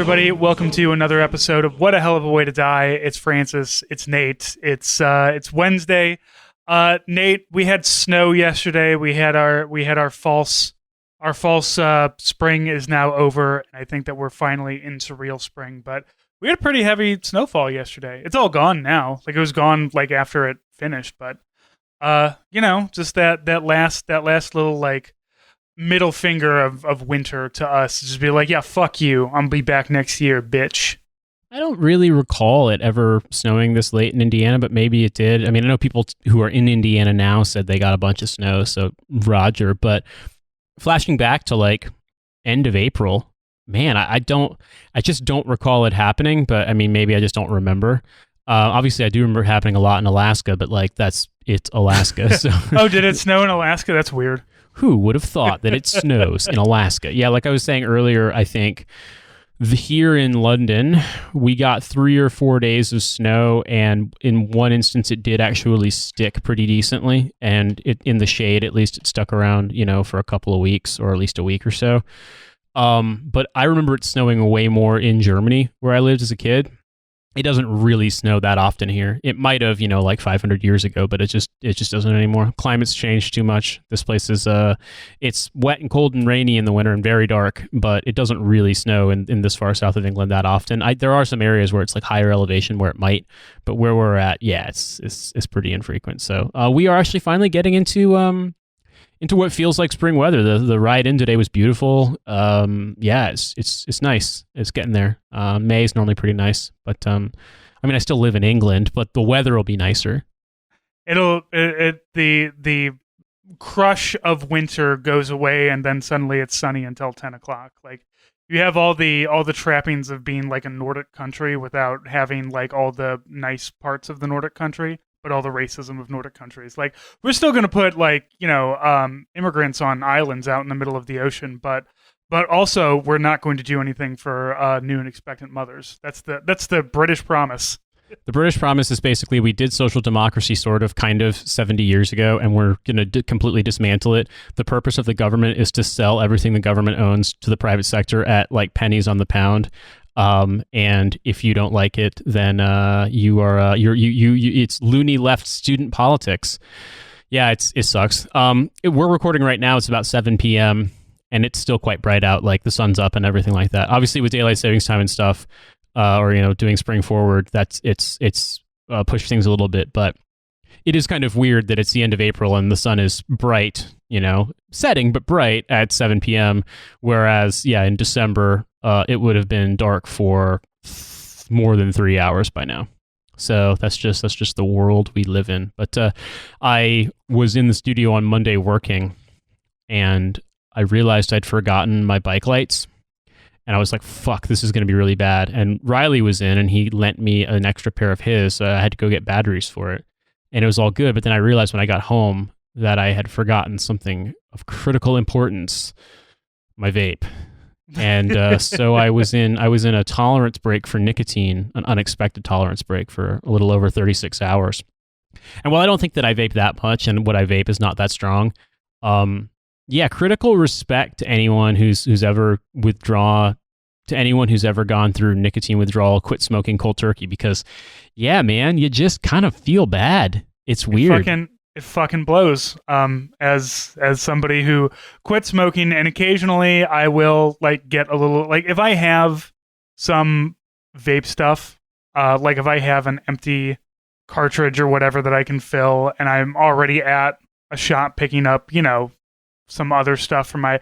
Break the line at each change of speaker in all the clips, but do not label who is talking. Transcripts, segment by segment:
everybody. Welcome to another episode of What a Hell of a Way to Die. It's Francis. It's Nate. It's Wednesday. Nate, we had snow yesterday. We had our false spring is now over, and I think that we're finally into real spring. But we had a pretty heavy snowfall yesterday. It's all gone now. Like, it was gone like after it finished, but just that last little like middle finger of winter to us, just be like, yeah, fuck you, I'll be back next year, bitch.
I don't really recall it ever snowing this late in Indiana, but maybe it did. I mean, I know people who are in Indiana now said they got a bunch of snow, so Roger. But flashing back to like end of April, man, I just don't recall it happening. But I mean, maybe I just don't remember. Obviously, I do remember it happening a lot in Alaska, but like it's Alaska. So.
Oh, did it snow in Alaska? That's weird.
Who would have thought that it snows in Alaska? Yeah, like I was saying earlier, I think here in London, we got 3 or 4 days of snow, and in one instance, it did actually stick pretty decently, and in the shade, at least, it stuck around, for a couple of weeks, or at least a week or so. But I remember it snowing way more in Germany, where I lived as a kid. It doesn't really snow that often here. It might have, like 500 years ago, but it just doesn't anymore. Climate's changed too much. This place is, it's wet and cold and rainy in the winter and very dark, but it doesn't really snow in this far south of England that often. There are some areas where it's like higher elevation where it might, but where we're at, yeah, it's pretty infrequent. So we are actually finally getting into what feels like spring weather. The ride in today was beautiful. Yeah, it's nice. It's getting there. May is normally pretty nice, but I still live in England, but the weather will be nicer.
The crush of winter goes away, and then suddenly it's sunny until 10 o'clock. Like, you have all the trappings of being like a Nordic country without having like all the nice parts of the Nordic country, but all the racism of Nordic countries. Like, we're still going to put like, immigrants on islands out in the middle of the ocean, but also we're not going to do anything for new and expectant mothers. That's the British promise.
The British promise is basically we did social democracy kind of 70 years ago, and we're going to completely dismantle it. The purpose of the government is to sell everything the government owns to the private sector at like pennies on the pound. And if you don't like it, then it's loony left student politics. Yeah, it sucks. We're recording right now. It's about 7 p.m. and it's still quite bright out. Like, the sun's up and everything like that. Obviously, with daylight savings time and stuff, or doing spring forward, it's pushed things a little bit. But it is kind of weird that it's the end of April and the sun is bright, setting but bright at 7 p.m. Whereas, yeah, in December, it would have been dark for more than 3 hours by now. So that's just the world we live in. But I was in the studio on Monday working, and I realized I'd forgotten my bike lights. And I was like, fuck, this is going to be really bad. And Riley was in, and he lent me an extra pair of his, so I had to go get batteries for it. And it was all good. But then I realized when I got home that I had forgotten something of critical importance, my vape. And so I was in a tolerance break for nicotine, an unexpected tolerance break for a little over 36 hours. And while I don't think that I vape that much, and what I vape is not that strong, yeah, critical respect to anyone who's ever gone through nicotine withdrawal, quit smoking cold turkey, because, yeah, man, you just kind of feel bad. It's weird.
It fucking blows. As somebody who quit smoking, and occasionally I will like get a little, like, if I have some vape stuff, like if I have an empty cartridge or whatever that I can fill, and I'm already at a shop picking up, some other stuff for my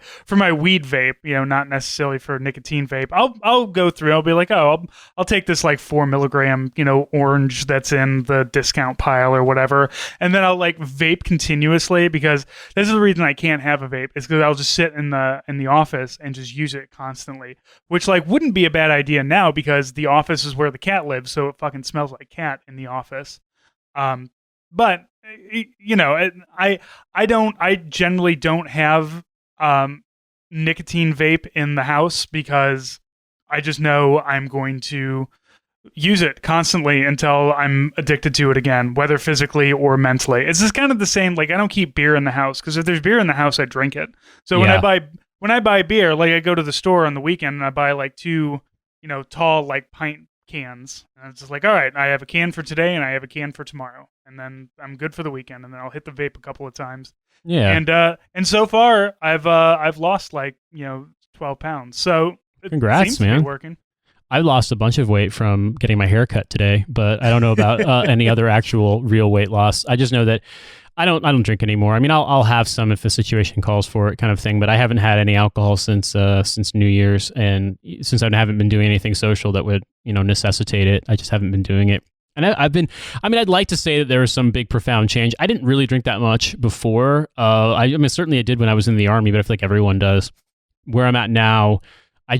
weed vape, not necessarily for nicotine vape. I'll go through. I'll be like, oh, I'll take this like 4 milligram, orange that's in the discount pile or whatever, and then I'll like vape continuously, because this is the reason I can't have a vape, is because I'll just sit in the office and just use it constantly, which like wouldn't be a bad idea now, because the office is where the cat lives, so it fucking smells like cat in the office. But I generally don't have nicotine vape in the house, because I just know I'm going to use it constantly until I'm addicted to it again, whether physically or mentally. It's just kind of the same. Like, I don't keep beer in the house, because if there's beer in the house, I drink it. So when I buy beer, like, I go to the store on the weekend and I buy like two tall like pint cans. And it's just like, all right, I have a can for today and I have a can for tomorrow, and then I'm good for the weekend. And then I'll hit the vape a couple of times.
Yeah.
And so far I've lost like 12 pounds. So
Congrats,
seems
man.
to be working.
I lost a bunch of weight from getting my hair cut today, but I don't know about any other actual real weight loss. I just know that I don't drink anymore. I mean, I'll have some if the situation calls for it, kind of thing. But I haven't had any alcohol since New Year's, and since I haven't been doing anything social that would necessitate it, I just haven't been doing it. And I'd like to say that there was some big profound change. I didn't really drink that much before. Certainly I did when I was in the Army, but I feel like everyone does. Where I'm at now, I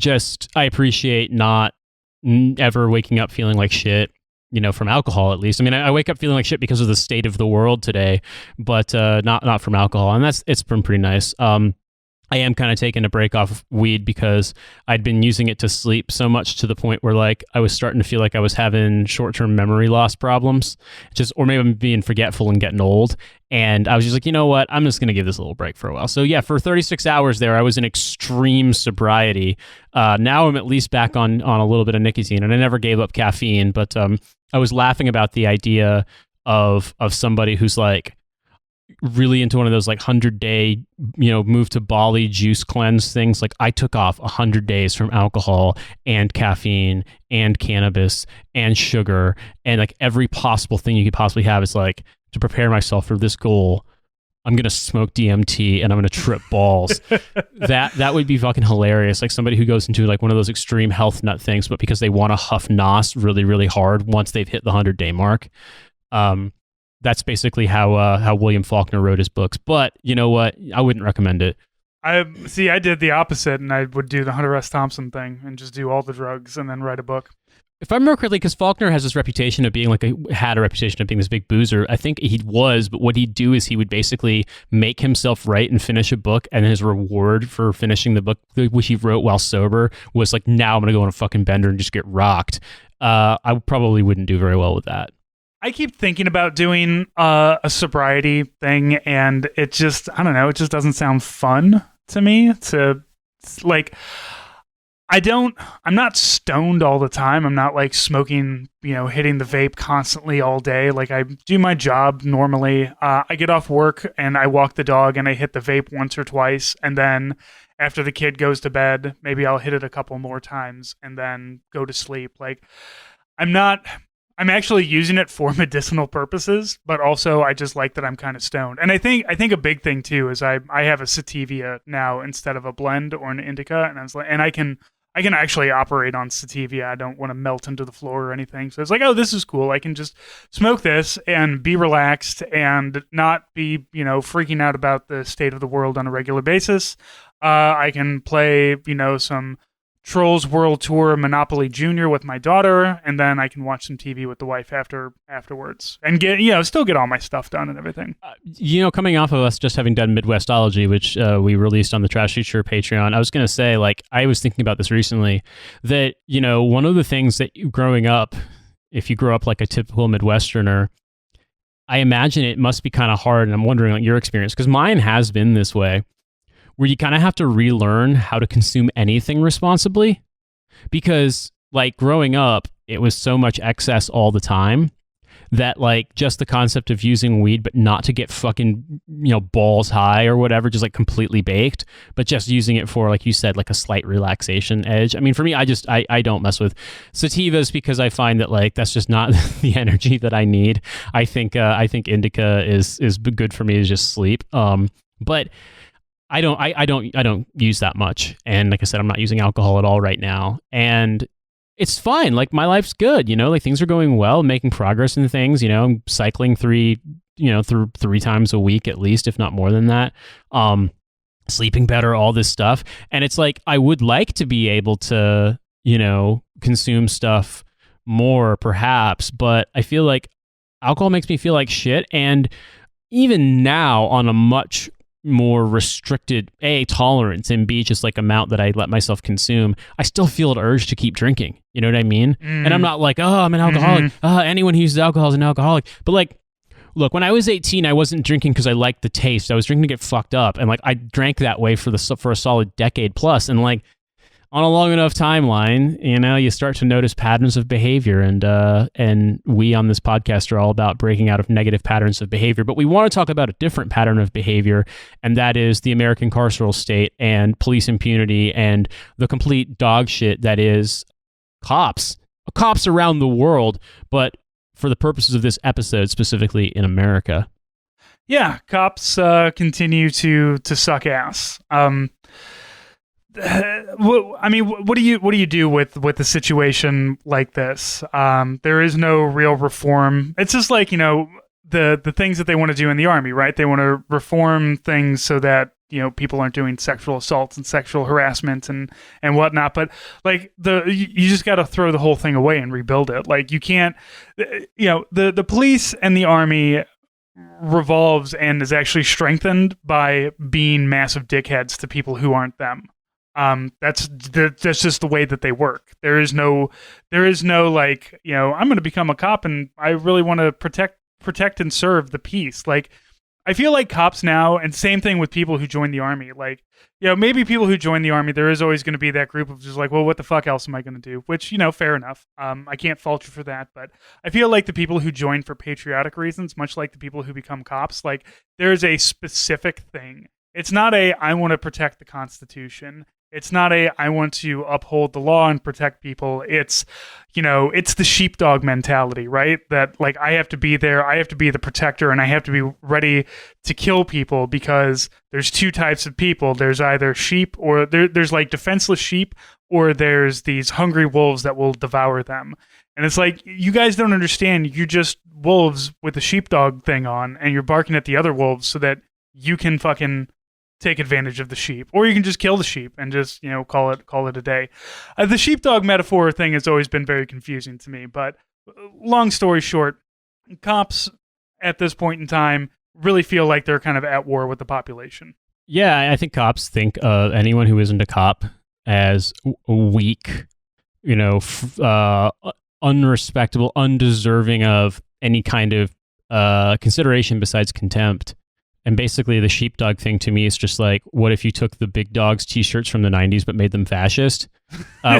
appreciate not ever waking up feeling like shit, from alcohol at least. I mean, I wake up feeling like shit because of the state of the world today, but not from alcohol, and it's been pretty nice. I am kind of taking a break off weed because I'd been using it to sleep so much to the point where like I was starting to feel like I was having short-term memory loss problems, or maybe I'm being forgetful and getting old. And I was just like, you know what? I'm just going to give this a little break for a while. So yeah, for 36 hours there, I was in extreme sobriety. Now I'm at least back on a little bit of nicotine, and I never gave up caffeine, but I was laughing about the idea of somebody who's like really into one of those like 100-day, move to Bali juice cleanse things. Like I took off 100 days from alcohol and caffeine and cannabis and sugar and like every possible thing you could possibly have. Is like, to prepare myself for this goal, I'm going to smoke DMT and I'm going to trip balls. That would be fucking hilarious. Like somebody who goes into like one of those extreme health nut things, but because they want to huff NOS really, really hard once they've hit the 100-day mark. That's basically how William Faulkner wrote his books. But you know what? I wouldn't recommend it.
I did the opposite, and I would do the Hunter S. Thompson thing and just do all the drugs and then write a book.
If I remember correctly, because Faulkner has this reputation of being had a reputation of being this big boozer. I think he was, but what he'd do is he would basically make himself write and finish a book, and his reward for finishing the book, which he wrote while sober, was like, now I'm going to go on a fucking bender and just get rocked. I probably wouldn't do very well with that.
I keep thinking about doing a sobriety thing, and it just, I don't know, it just doesn't sound fun to me to like, I'm not stoned all the time. I'm not like smoking, hitting the vape constantly all day. Like I do my job normally. I get off work and I walk the dog and I hit the vape once or twice. And then after the kid goes to bed, maybe I'll hit it a couple more times and then go to sleep. Like I'm actually using it for medicinal purposes, but also I just like that I'm kind of stoned. And I think a big thing too is I have a sativa now instead of a blend or an indica, and I was like, and I can actually operate on sativa. I don't want to melt into the floor or anything. So it's like, oh, this is cool. I can just smoke this and be relaxed and not be, freaking out about the state of the world on a regular basis. I can play, some Trolls World Tour Monopoly Junior with my daughter, and then I can watch some TV with the wife afterwards and get, still get all my stuff done and everything.
Coming off of us just having done Midwestology, which we released on the Trash Teacher Patreon, I was going to say, like, I was thinking about this recently, that, one of the things that growing up, if you grow up like a typical Midwesterner, I imagine it must be kind of hard, and I'm wondering like your experience, because mine has been this way, where you kind of have to relearn how to consume anything responsibly, because like growing up, it was so much excess all the time that like just the concept of using weed, but not to get fucking, balls high or whatever, just like completely baked, but just using it for, like you said, like a slight relaxation edge. I mean, for me, I don't mess with sativas because I find that like, that's just not the energy that I need. I think indica is good for me to just sleep. But I don't use that much. And like I said, I'm not using alcohol at all right now. And it's fine. Like my life's good, like things are going well, making progress in things, I'm cycling three times a week at least, if not more than that. Sleeping better, all this stuff. And it's like, I would like to be able to, consume stuff more perhaps, but I feel like alcohol makes me feel like shit. And even now on a much more restricted tolerance and B just like amount that I let myself consume, I still feel an urge to keep drinking. You know what I mean? And I'm not like, oh, I'm an alcoholic. Anyone who uses alcohol is an alcoholic. But like, look, when I was 18, I wasn't drinking because I liked the taste. I was drinking to get fucked up, and like I drank that way for a solid decade plus. And like, on a long enough timeline, you start to notice patterns of behavior, and we on this podcast are all about breaking out of negative patterns of behavior. But we want to talk about a different pattern of behavior, and that is the American carceral state and police impunity and the complete dog shit that is cops around the world, but for the purposes of this episode, specifically in America.
Yeah, cops continue to suck ass. What do you do with a situation like this? There is no real reform. It's just like, the things that they want to do in the army, right? They want to reform things so that, people aren't doing sexual assaults and sexual harassment and whatnot. But like you just got to throw the whole thing away and rebuild it. Like you can't, the police and the army revolves and is actually strengthened by being massive dickheads to people who aren't them. That's just the way that they work. There is no like, I'm going to become a cop and I really want to protect and serve the peace. Like, I feel like cops now, and same thing with people who join the army, like, maybe people who join the army, there is always going to be that group of just like, well, what the fuck else am I going to do? Which, fair enough. I can't fault you for that, but I feel like the people who join for patriotic reasons, much like the people who become cops, like there's a specific thing. It's not I want to protect the Constitution. It's not I want to uphold the law and protect people. It's, it's the sheepdog mentality, right? That like, I have to be there. I have to be the protector and I have to be ready to kill people because there's two types of people. There's either sheep or there's like defenseless sheep, or there's these hungry wolves that will devour them. And it's like, you guys don't understand. You're just wolves with a sheepdog thing on and you're barking at the other wolves so that you can fucking take advantage of the sheep, or you can just kill the sheep and just call it a day. The sheepdog metaphor thing has always been very confusing to me, but long story short, cops at this point in time really feel like they're kind of at war with the population.
Yeah, I think cops think of anyone who isn't a cop as weak, unrespectable, undeserving of any kind of consideration besides contempt. And basically the sheepdog thing to me is just like, what if you took the big dogs t-shirts from the 90s but made them fascist?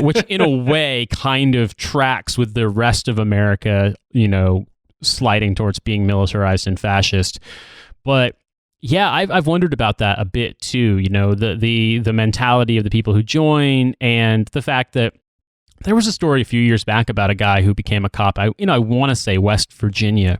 Which in a way kind of tracks with the rest of America, sliding towards being militarized and fascist. But yeah, I've wondered about that a bit too, the mentality of the people who join, and the fact that there was a story a few years back about a guy who became a cop. I want to say West Virginia,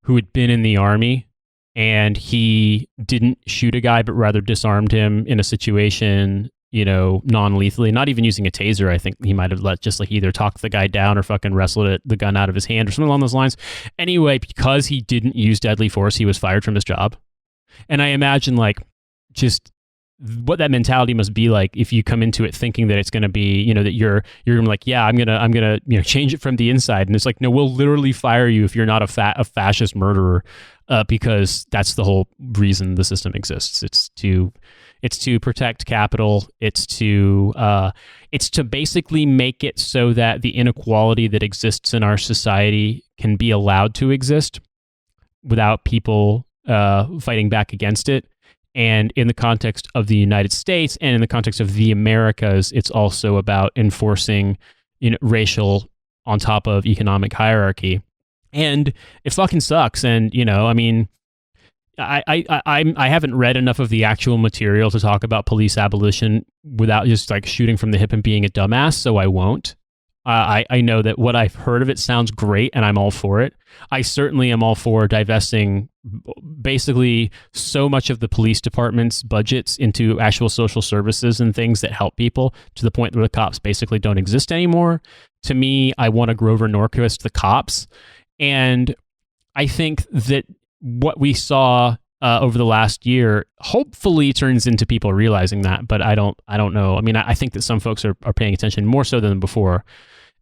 who had been in the army. And he didn't shoot a guy, but rather disarmed him in a situation, non-lethally, not even using a taser. I think he might have just like either talked the guy down or fucking wrestled the gun out of his hand or something along those lines. Anyway, because he didn't use deadly force, he was fired from his job. And I imagine like just what that mentality must be like if you come into it thinking that it's going to be, that you're like, yeah, I'm gonna change it from the inside. And it's like, no, we'll literally fire you if you're not a fascist murderer. Because that's the whole reason the system exists. It's to protect capital. It's to basically make it so that the inequality that exists in our society can be allowed to exist without people fighting back against it. And in the context of the United States and in the context of the Americas, it's also about enforcing racial on top of economic hierarchy. And it fucking sucks. And, I haven't read enough of the actual material to talk about police abolition without just like shooting from the hip and being a dumbass. So I won't. I know that what I've heard of it sounds great and I'm all for it. I certainly am all for divesting basically so much of the police department's budgets into actual social services and things that help people to the point where the cops basically don't exist anymore. To me, I want to Grover Norquist the cops. And I think that what we saw over the last year hopefully turns into people realizing that, but I don't know. I mean, I think that some folks are paying attention more so than before,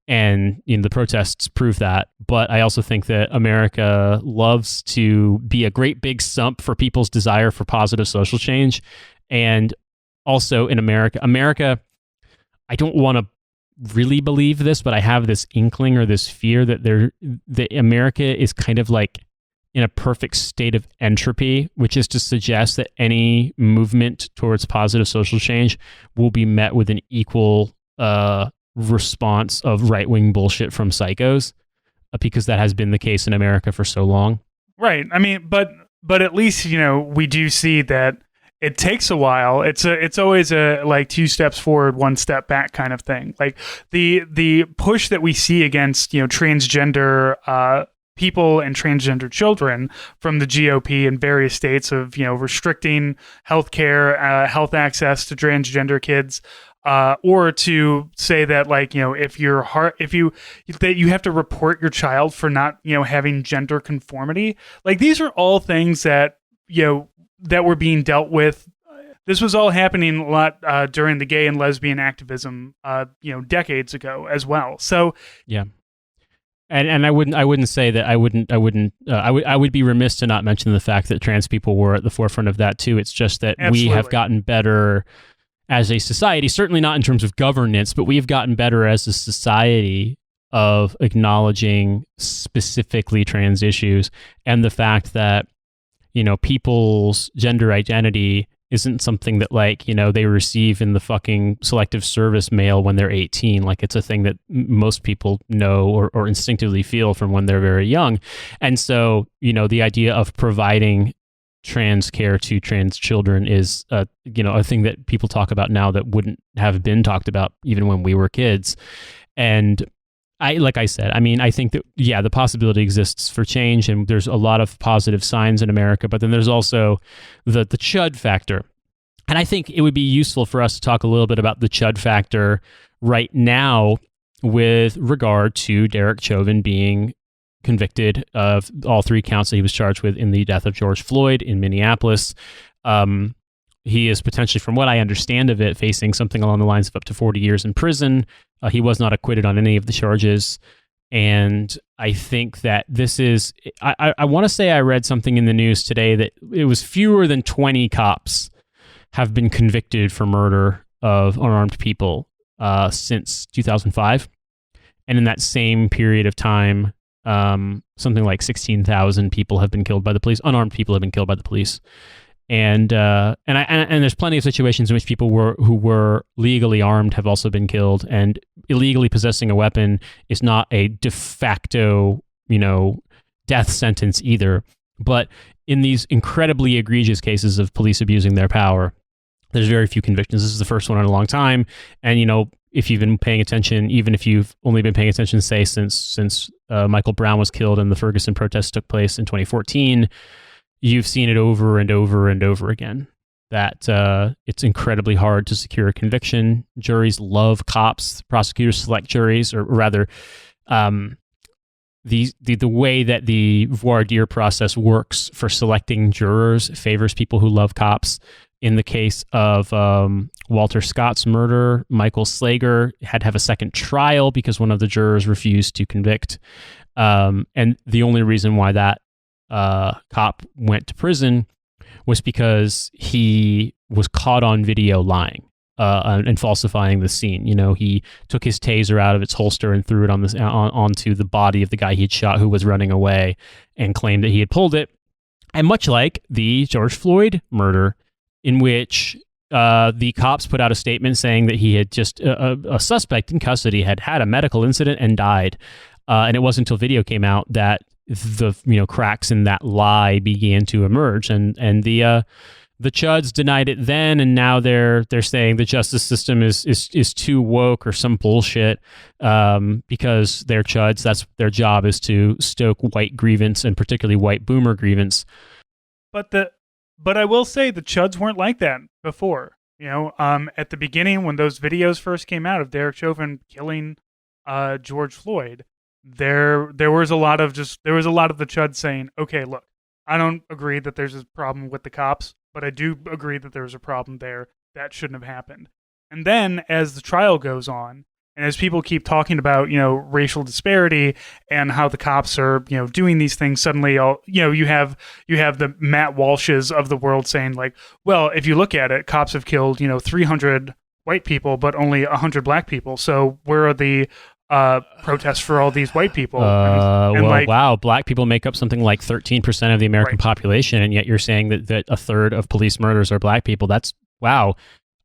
and the protests prove that. But I also think that America loves to be a great big sump for people's desire for positive social change, and also in America, I don't want to really believe this, but I have this inkling or this fear that America is kind of like in a perfect state of entropy, which is to suggest that any movement towards positive social change will be met with an equal response of right-wing bullshit from psychos, because that has been the case in America for so long.
Right. I mean, but at least, we do see that it takes a while. It's always a like 2 steps forward, 1 step back kind of thing. Like the push that we see against, transgender people and transgender children from the GOP in various states of, restricting healthcare, health access to transgender kids, or to say that, like, if that you have to report your child for not, having gender conformity. Like, these are all things that, that were being dealt with. This was all happening a lot during the gay and lesbian activism, decades ago as well. So
yeah. And I wouldn't say that I would be remiss to not mention the fact that trans people were at the forefront of that too. It's just that
Absolutely.
We have gotten better as a society, certainly not in terms of governance, but we have gotten better as a society of acknowledging specifically trans issues, and the fact that, people's gender identity isn't something that, like, they receive in the fucking selective service mail when they're 18. Like, it's a thing that most people know or instinctively feel from when they're very young. And so, the idea of providing trans care to trans children is, a thing that people talk about now that wouldn't have been talked about even when we were kids. And like I said, I mean, I think that, the possibility exists for change, and there's a lot of positive signs in America, but then there's also the chud factor. And I think it would be useful for us to talk a little bit about the chud factor right now with regard to Derek Chauvin being convicted of all 3 counts that he was charged with in the death of George Floyd in Minneapolis. He is potentially, from what I understand of it, facing something along the lines of up to 40 years in prison. He was not acquitted on any of the charges. And I think that this is, I want to say I read something in the news today that it was fewer than 20 cops have been convicted for murder of unarmed people since 2005. And in that same period of time, something like 16,000 people have been killed by the police. Unarmed people have been killed by the police. And there's plenty of situations in which people who were legally armed have also been killed, and illegally possessing a weapon is not a de facto, death sentence either. But in these incredibly egregious cases of police abusing their power, there's very few convictions. This is the first one in a long time. And, if you've been paying attention, even if you've only been paying attention, say, since Michael Brown was killed and the Ferguson protests took place in 2014, you've seen it over and over and over again, that it's incredibly hard to secure a conviction. Juries love cops. Prosecutors select juries, or rather, the way that the voir dire process works for selecting jurors favors people who love cops. In the case of Walter Scott's murder, Michael Slager had to have a second trial because one of the jurors refused to convict. And the only reason why that cop went to prison was because he was caught on video lying and falsifying the scene. He took his taser out of its holster and threw it onto the body of the guy he had shot, who was running away, and claimed that he had pulled it. And much like the George Floyd murder, in which the cops put out a statement saying that he had just a suspect in custody had had a medical incident and died, and it wasn't until video came out that the cracks in that lie began to emerge, and the chuds denied it then, and now they're saying the justice system is too woke or some bullshit, because they're chuds. That's their job, is to stoke white grievance, and particularly white boomer grievance.
But I will say the chuds weren't like that before. At the beginning, when those videos first came out of Derek Chauvin killing George Floyd, there was a lot of the chuds saying, okay, look, I don't agree that there's a problem with the cops, but I do agree that there's a problem there. That shouldn't have happened. And then as the trial goes on, and as people keep talking about, racial disparity and how the cops are, doing these things, suddenly, you have the Matt Walshes of the world saying, like, well, if you look at it, cops have killed, 300 white people, but only 100 black people. So where are the protest for all these white people. And
well, wow, black people make up something like 13% of the American population, and yet you're saying that a third of police murders are black people. That's wow.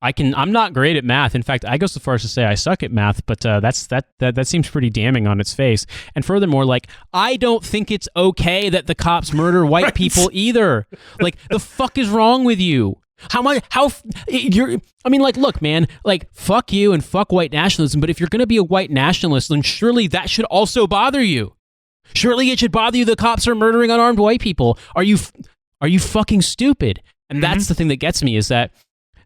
I'm not great at math. In fact, I go so far as to say I suck at math, but that seems pretty damning on its face. And furthermore, like, I don't think it's okay that the cops murder white people either. Like, the fuck is wrong with you? Look, man, like, fuck you and fuck white nationalism, but if you're going to be a white nationalist, then surely that should also bother you. Surely it should bother you the cops are murdering unarmed white people. Are you fucking stupid? And that's the thing that gets me, is that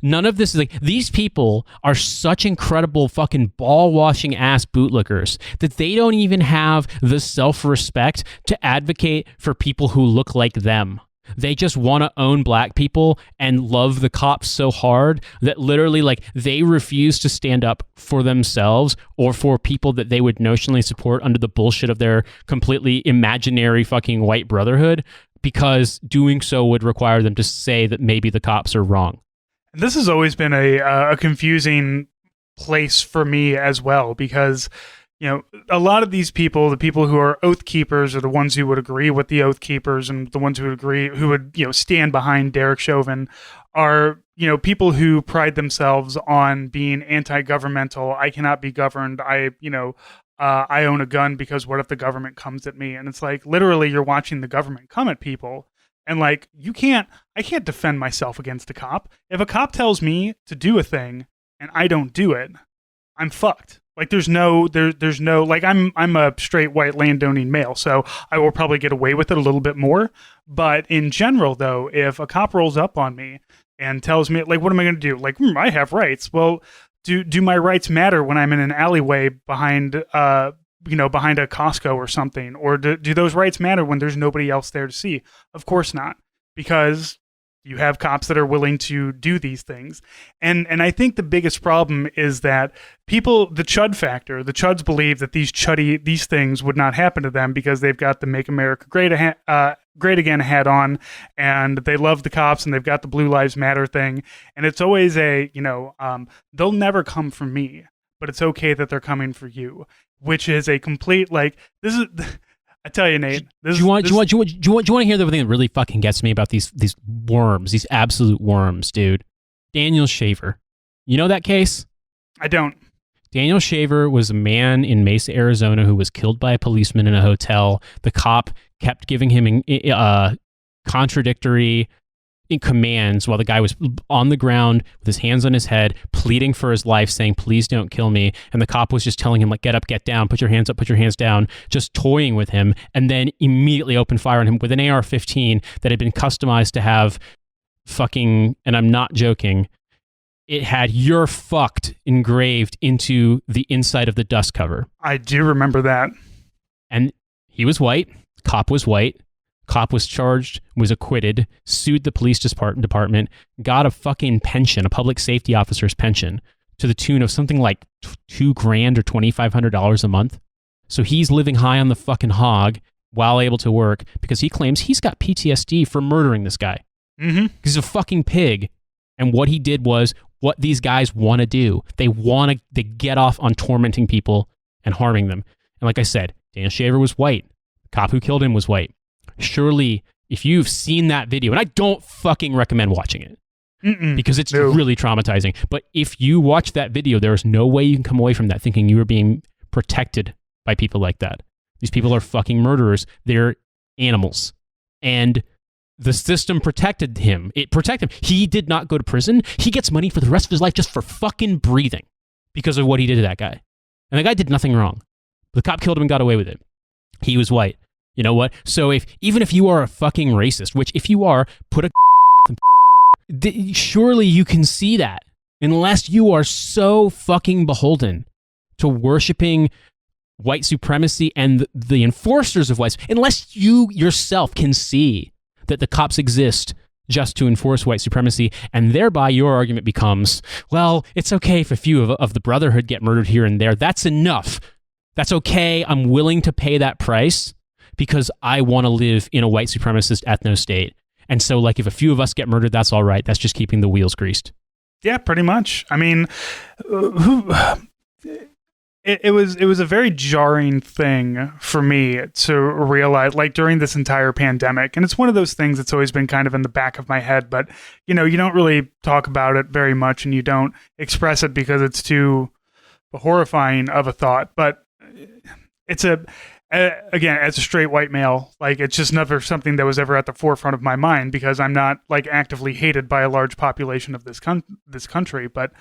none of this is like, these people are such incredible fucking ball-washing ass bootlickers that they don't even have the self-respect to advocate for people who look like them. They just want to own black people and love the cops so hard that literally, like, they refuse to stand up for themselves or for people that they would notionally support under the bullshit of their completely imaginary fucking white brotherhood, because doing so would require them to say that maybe the cops are wrong.
This has always been a confusing place for me as well, because, you know, a lot of these people, the people who are oath keepers, are the ones who would agree with the oath keepers, and the ones who would, you know, stand behind Derek Chauvin are, you know, people who pride themselves on being anti-governmental. I cannot be governed. I own a gun because what if the government comes at me? And it's like, literally, you're watching the government come at people. And like, I can't defend myself against a cop. If a cop tells me to do a thing and I don't do it, I'm fucked. Like, there's no, like, I'm a straight white landowning male, so I will probably get away with it a little bit more. But in general, though, if a cop rolls up on me and tells me, like, what am I going to do? Like, I have rights. Well, do my rights matter when I'm in an alleyway behind a Costco or something? Or do those rights matter when there's nobody else there to see? Of course not, because you have cops that are willing to do these things. And I think the biggest problem is that people, the chud factor, the chuds believe that these things would not happen to them because they've got the Make America Great Again hat on, and they love the cops, and they've got the Blue Lives Matter thing. And it's always they'll never come for me, but it's okay that they're coming for you, which is a complete, like, this is... I tell you, Nate.
Do you want to hear the thing that really fucking gets me about these worms, these absolute worms, dude? Daniel Shaver. You know that case?
I don't.
Daniel Shaver was a man in Mesa, Arizona, who was killed by a policeman in a hotel. The cop kept giving him contradictory commands while the guy was on the ground with his hands on his head, pleading for his life, saying, please don't kill me. And the cop was just telling him, like, get up, get down, put your hands up, put your hands down, just toying with him, and then immediately opened fire on him with an AR-15 that had been customized to have fucking, and I'm not joking, it had "you're fucked" engraved into the inside of the dust cover.
I do remember that.
And he was white, cop was white, cop was charged, was acquitted, sued the police department, got a fucking pension, a public safety officer's pension, to the tune of something like $2,000 or $2,500 a month. So he's living high on the fucking hog while able to work because he claims he's got PTSD for murdering this guy.
Mm-hmm.
He's a fucking pig. And what he did was what these guys want to do. They get off on tormenting people and harming them. And like I said, Daniel Shaver was white. The cop who killed him was white. Surely, if you've seen that video, and I don't fucking recommend watching it because it's really traumatizing, but if you watch that video, there is no way you can come away from that thinking you are being protected by people like that. These people are fucking murderers. They're animals. And the system protected him. It protected him. He did not go to prison. He gets money for the rest of his life just for fucking breathing because of what he did to that guy. And the guy did nothing wrong. The cop killed him and got away with it. He was white. You know what? So even if you are a fucking racist, which if you are, put a surely you can see that unless you are so fucking beholden to worshiping white supremacy and the enforcers of white, unless you yourself can see that the cops exist just to enforce white supremacy, and thereby your argument becomes, well, it's okay if a few of the brotherhood get murdered here and there. That's enough. That's okay. I'm willing to pay that price because I want to live in a white supremacist ethno state. And so, like, if a few of us get murdered, that's all right. That's just keeping the wheels greased.
Yeah, pretty much. I mean, it was a very jarring thing for me to realize, like, during this entire pandemic. And it's one of those things that's always been kind of in the back of my head, but you don't really talk about it very much, and you don't express it because it's too horrifying of a thought. But it's again, as a straight white male, like, it's just never something that was ever at the forefront of my mind, because I'm not like actively hated by a large population of this country. But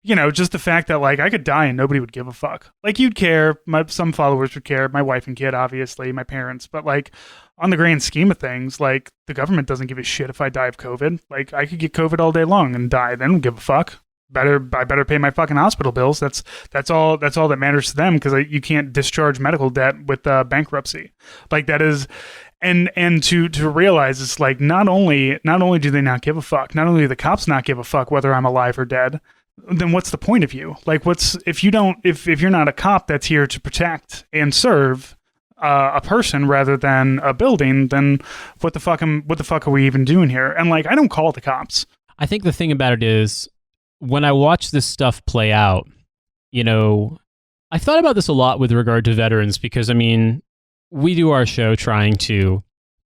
just the fact that, like, I could die and nobody would give a fuck. Like, you'd care, some followers would care, my wife and kid, obviously, my parents, but like, on the grand scheme of things, like, the government doesn't give a shit if I die of COVID. Like, I could get COVID all day long and die. They don't give a fuck. I better pay my fucking hospital bills. That's all that matters to them, because you can't discharge medical debt with bankruptcy. Like, that is, and to realize, it's like, not only do they not give a fuck, not only do the cops not give a fuck whether I'm alive or dead, then what's the point of you? Like, if you're not a cop that's here to protect and serve a person rather than a building, then what the fuck are we even doing here? And like, I don't call the cops.
I think the thing about it is, when I watch this stuff play out, I thought about this a lot with regard to veterans, because, I mean, we do our show trying to,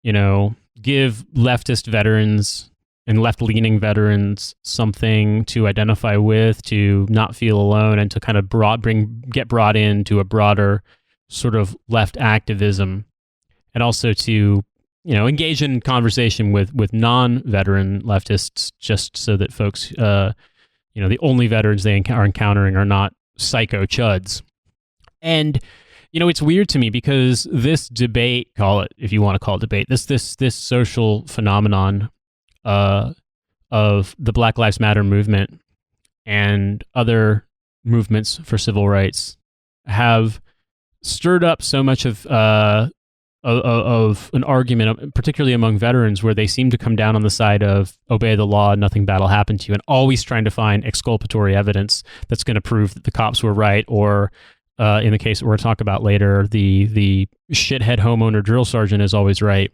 give leftist veterans and left-leaning veterans something to identify with, to not feel alone, and to kind of get brought into a broader sort of left activism, and also to, engage in conversation with non-veteran leftists, just so that folks, the only veterans they are encountering are not psycho chuds. And, it's weird to me, because this debate, if you want to call it debate, this social phenomenon of the Black Lives Matter movement and other movements for civil rights have stirred up so much of an argument, particularly among veterans, where they seem to come down on the side of obey the law, nothing bad will happen to you, and always trying to find exculpatory evidence that's going to prove that the cops were right, or in the case that we're going to talk about later, the shithead homeowner drill sergeant is always right.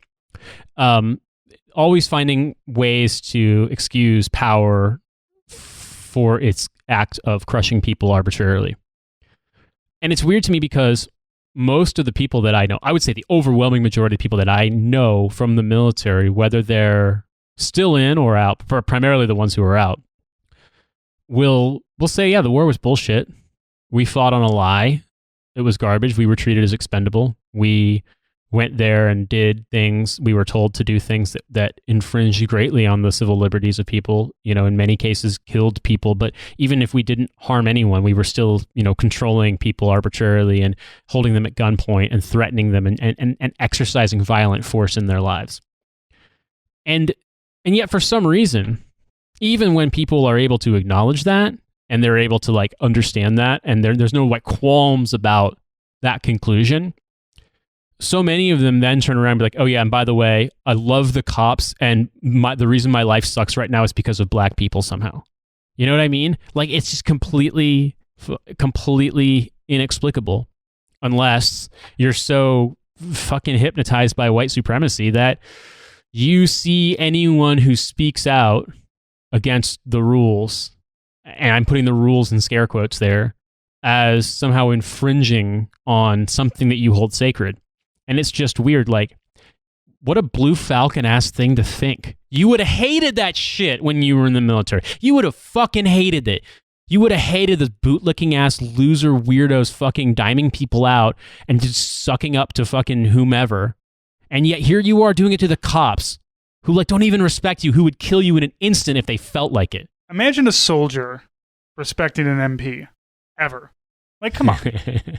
Always finding ways to excuse power for its act of crushing people arbitrarily. And it's weird to me, because most of the people that I know, I would say the overwhelming majority of people that I know from the military, whether they're still in or out, primarily the ones who are out, will say, yeah, the war was bullshit. We fought on a lie. It was garbage. We were treated as expendable. We went there and did things. We were told to do things that infringed greatly on the civil liberties of people, in many cases killed people. But even if we didn't harm anyone, we were still, controlling people arbitrarily and holding them at gunpoint and threatening them and exercising violent force in their lives. And yet, for some reason, even when people are able to acknowledge that, and they're able to like understand that, and there's no like qualms about that conclusion, so many of them then turn around and be like, oh yeah, and by the way, I love the cops, and the reason my life sucks right now is because of black people somehow. You know what I mean? Like, it's just completely inexplicable, unless you're so fucking hypnotized by white supremacy that you see anyone who speaks out against the rules, and I'm putting the rules in scare quotes there, as somehow infringing on something that you hold sacred. And it's just weird. Like, what a Blue Falcon-ass thing to think. You would have hated that shit when you were in the military. You would have fucking hated it. You would have hated this bootlicking-ass loser weirdos fucking diming people out and just sucking up to fucking whomever. And yet here you are doing it to the cops, who like don't even respect you, who would kill you in an instant if they felt like it.
Imagine a soldier respecting an MP. Ever. Like, come on.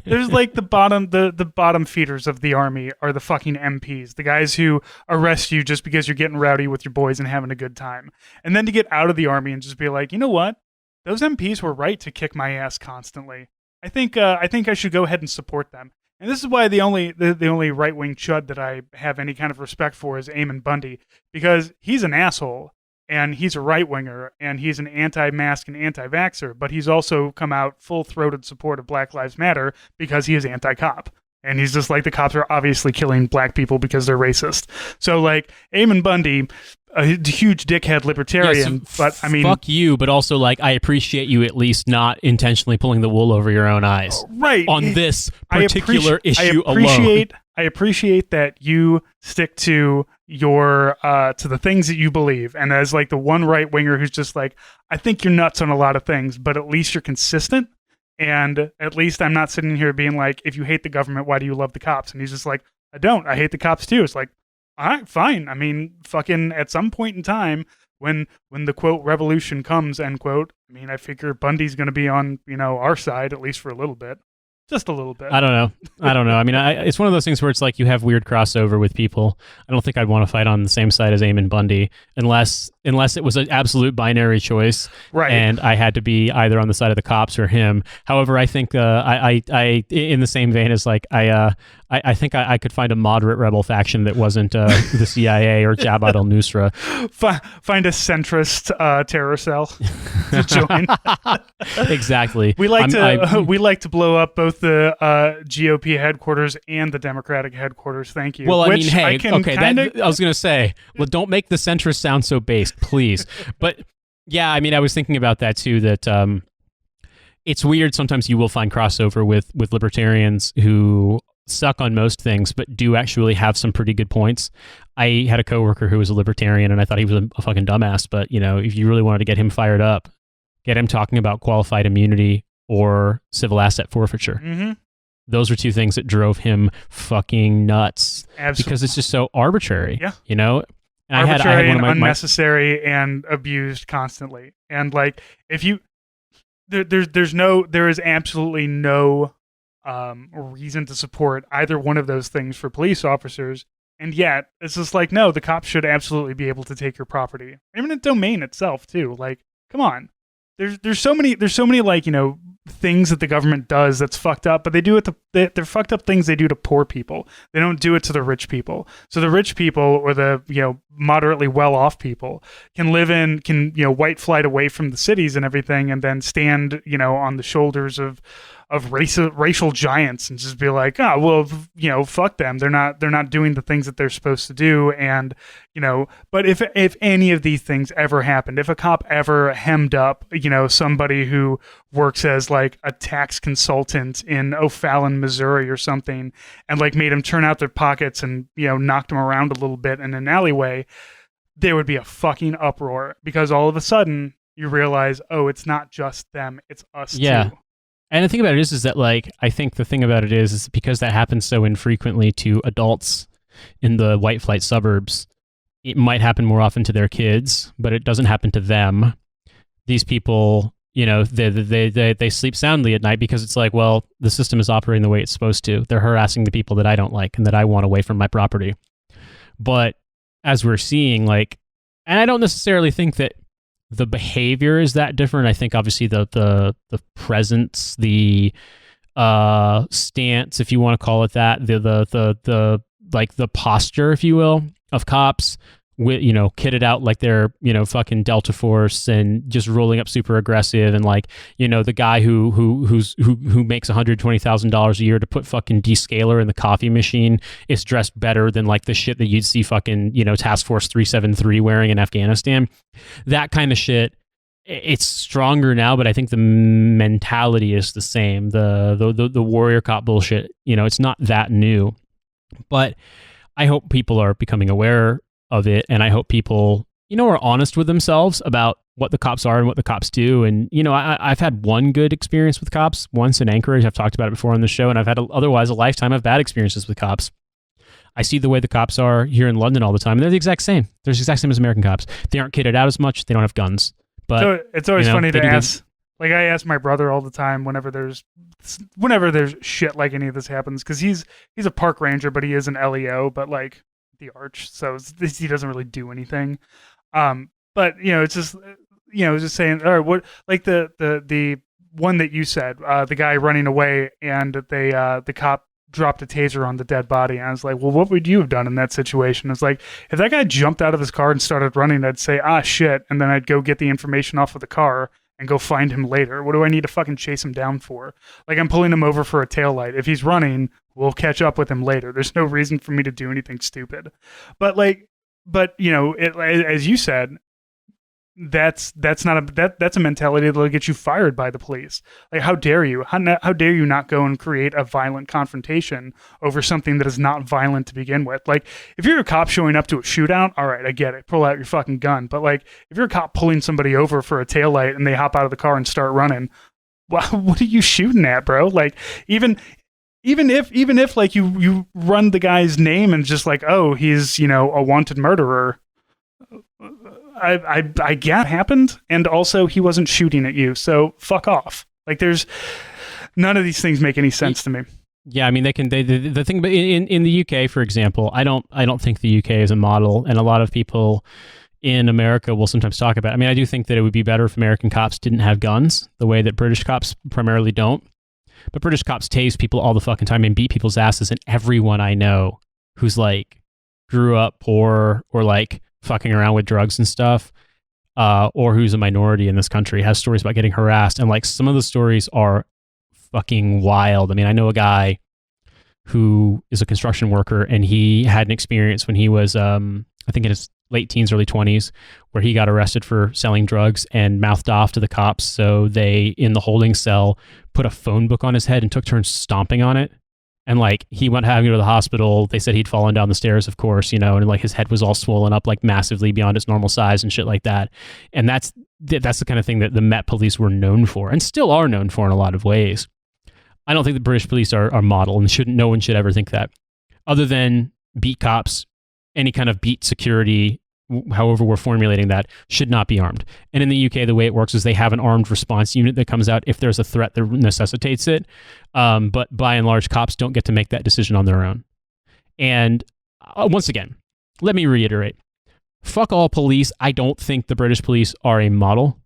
There's like the bottom feeders of the army are the fucking MPs, the guys who arrest you just because you're getting rowdy with your boys and having a good time. And then to get out of the army and just be like, you know what? Those MPs were right to kick my ass constantly. I think I should go ahead and support them. And this is why the only right-wing chud that I have any kind of respect for is Eamon Bundy, because he's an asshole. And he's a right-winger, and he's an anti-mask and anti-vaxxer, but he's also come out full-throated support of Black Lives Matter because he is anti-cop. And he's just like, the cops are obviously killing black people because they're racist. So, like, Eamon Bundy, a huge dickhead libertarian, but I mean,
fuck you. But also, like, I appreciate you at least not intentionally pulling the wool over your own eyes,
right?
On this particular issue alone.
I appreciate that you stick to your to the things that you believe, and as like the one right winger who's just like, I think you're nuts on a lot of things, but at least you're consistent. And at least I'm not sitting here being like, if you hate the government, why do you love the cops? And he's just like, I don't. I hate the cops too. It's like, all right, fine. I mean, fucking at some point in time, when the quote revolution comes, end quote, I mean, I figure Bundy's going to be on, our side, at least for a little bit. Just a little bit.
I don't know. I mean, it's one of those things where it's like you have weird crossover with people. I don't think I'd want to fight on the same side as Eamon Bundy unless it was an absolute binary choice,
right?
And I had to be either on the side of the cops or him. However, I think I in the same vein as like I think I could find a moderate rebel faction that wasn't the CIA or Jabhat al-Nusra.
Find a centrist terror cell to join.
Exactly.
We like to blow up both the GOP headquarters and the Democratic headquarters. Thank you.
Well, I mean, hey, I was going to say, well, don't make the centrist sound so based, please. But yeah, I mean, I was thinking about that too, that it's weird. Sometimes you will find crossover with libertarians who suck on most things, but do actually have some pretty good points. I had a coworker who was a libertarian, and I thought he was a fucking dumbass. But, if you really wanted to get him fired up, get him talking about qualified immunity or civil asset forfeiture.
Mm-hmm.
Those are two things that drove him fucking nuts.
Absolutely.
Because it's just so arbitrary.
Yeah.
And
arbitrary
I had one of
and unnecessary and abused constantly. And like, if you, there is absolutely no reason to support either one of those things for police officers. And yet it's just like, no, the cops should absolutely be able to take your property. Eminent domain itself too. Like, come on. There's so many like, things that the government does that's fucked up, but they do it they're fucked up things they do to poor people. They don't do it to the rich people. So the rich people or the, moderately well-off people can white flight away from the cities and everything and then stand, on the shoulders of racial giants and just be like, oh, well, fuck them. They're not doing the things that they're supposed to do. And, but if any of these things ever happened, if a cop ever hemmed up, somebody who works as like a tax consultant in O'Fallon, Missouri or something, and like made them turn out their pockets and, knocked them around a little bit in an alleyway, there would be a fucking uproar because all of a sudden you realize, oh, it's not just them, it's us too.
And the thing about it is that, like, I think the thing about it is because that happens so infrequently to adults in the white flight suburbs, it might happen more often to their kids, but it doesn't happen to them. These people, they sleep soundly at night because it's like, well, the system is operating the way it's supposed to. They're harassing the people that I don't like and that I want away from my property. But as we're seeing, like, and I don't necessarily think that the behavior is that different. I think obviously the presence, the stance, if you want to call it that, the like the posture, if you will, of cops with, kitted out like they're, fucking Delta Force and just rolling up super aggressive. And like, the guy who makes $120,000 a year to put fucking descaler in the coffee machine is dressed better than like the shit that you'd see fucking, Task Force 373 wearing in Afghanistan. That kind of shit. It's stronger now, but I think the mentality is the same. The warrior cop bullshit, it's not that new, but I hope people are becoming aware of it, and I hope people, are honest with themselves about what the cops are and what the cops do. And, I've had one good experience with cops once in Anchorage. I've talked about it before on the show, and I've had otherwise a lifetime of bad experiences with cops. I see the way the cops are here in London all the time, and they're the exact same. They're the exact same as American cops. They aren't kitted out as much. They don't have guns. But
so it's always funny to ask. Like I ask my brother all the time whenever there's shit like any of this happens, because he's a park ranger, but he is an LEO, but like the arch, so he doesn't really do anything. But it's just just saying, all right, what, like the one that you said, the guy running away and the cop dropped a taser on the dead body, and I was like, well, what would you have done in that situation? It's like, if that guy jumped out of his car and started running, I'd say, shit, and then I'd go get the information off of the car and go find him later. What do I need to fucking chase him down for? Like, I'm pulling him over for a taillight. If he's running, we'll catch up with him later. There's no reason for me to do anything stupid. But like, but as you said, that's a mentality that'll get you fired by the police. Like, how dare you? How dare you not go and create a violent confrontation over something that is not violent to begin with? Like, if you're a cop showing up to a shootout, all right, I get it. Pull out your fucking gun. But like, if you're a cop pulling somebody over for a taillight and they hop out of the car and start running, well, what are you shooting at, bro? Like, even if like you run the guy's name and just like, oh, he's a wanted murderer. I get it happened, and also he wasn't shooting at you, so fuck off. Like, there's none of these things make any sense to me.
Yeah, I mean, the thing, but in the UK, for example, I don't think the UK is a model, and a lot of people in America will sometimes talk about it. I mean, I do think that it would be better if American cops didn't have guns the way that British cops primarily don't. But British cops tase people all the fucking time and beat people's asses, and everyone I know who's like grew up poor or like fucking around with drugs and stuff, or who's a minority in this country has stories about getting harassed, and like some of the stories are fucking wild. I mean, I know a guy who is a construction worker, and he had an experience when he was I think in his late teens, early 20s, where he got arrested for selling drugs and mouthed off to the cops. So they, in the holding cell, put a phone book on his head and took turns stomping on it. And like, he went having to go to the hospital. They said he'd fallen down the stairs, of course, and like his head was all swollen up like massively beyond its normal size and shit like that. And that's the kind of thing that the Met Police were known for, and still are known for in a lot of ways. I don't think the British police are model, and no one should ever think that. Other than beat cops, any kind of beat security, however we're formulating that, should not be armed. And in the UK, the way it works is they have an armed response unit that comes out if there's a threat that necessitates it. But by and large, cops don't get to make that decision on their own. And once again, let me reiterate, fuck all police. I don't think the British police are a model.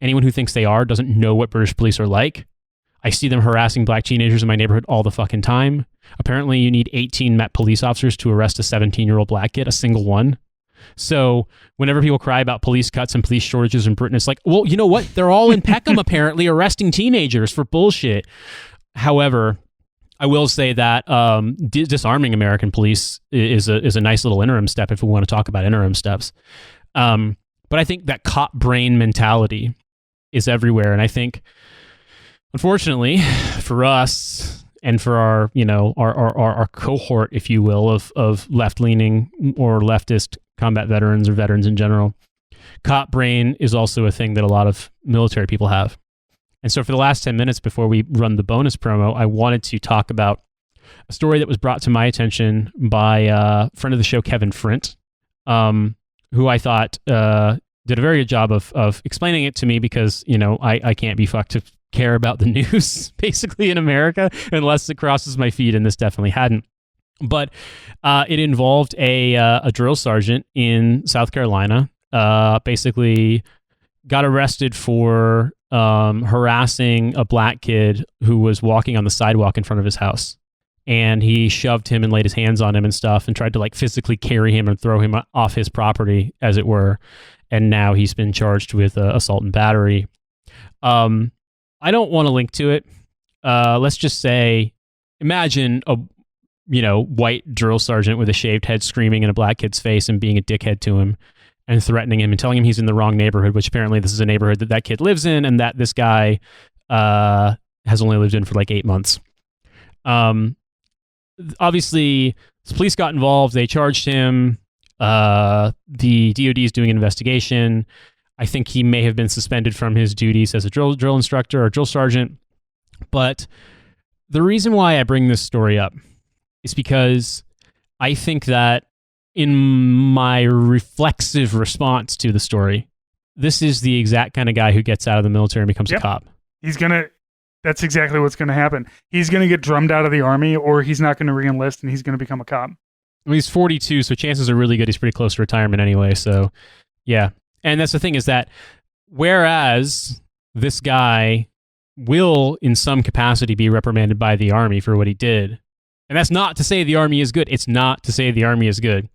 Anyone who thinks they are doesn't know what British police are like. I see them harassing black teenagers in my neighborhood all the fucking time. Apparently, you need 18 Met police officers to arrest a 17-year-old black kid, a single one. So whenever people cry about police cuts and police shortages in Britain, it's like, well, you know what? They're all in Peckham apparently arresting teenagers for bullshit. However, I will say that disarming American police is a nice little interim step if we want to talk about interim steps. But I think that cop brain mentality is everywhere. And I think, unfortunately, for us and for our cohort, if you will, of left-leaning or leftist combat veterans or veterans in general, cop brain is also a thing that a lot of military people have. And so for the last 10 minutes before we run the bonus promo, I wanted to talk about a story that was brought to my attention by a friend of the show, Kevin Frint, who I thought did a very good job of explaining it to me, because, I can't be fucked to care about the news basically in America unless it crosses my feed, and this definitely hadn't. But it involved a drill sergeant in South Carolina, basically got arrested for harassing a black kid who was walking on the sidewalk in front of his house. And he shoved him and laid his hands on him and stuff and tried to like physically carry him and throw him off his property, as it were. And now he's been charged with assault and battery. I don't want to link to it. Let's just say, imagine a white drill sergeant with a shaved head screaming in a black kid's face and being a dickhead to him and threatening him and telling him he's in the wrong neighborhood, which apparently this is a neighborhood that kid lives in and that this guy has only lived in for like 8 months. Obviously, the police got involved. They charged him. The DOD is doing an investigation. I think he may have been suspended from his duties as a drill instructor or drill sergeant. But the reason why I bring this story up is because I think that in my reflexive response to the story, this is the exact kind of guy who gets out of the military and becomes a cop.
That's exactly what's going to happen. He's going to get drummed out of the army, or he's not going to re-enlist, and he's going to become a cop.
Well, he's 42, so chances are really good he's pretty close to retirement anyway. So, yeah. And that's the thing, is that whereas this guy will, in some capacity, be reprimanded by the army for what he did, and that's not to say the army is good. It's not to say the army is good.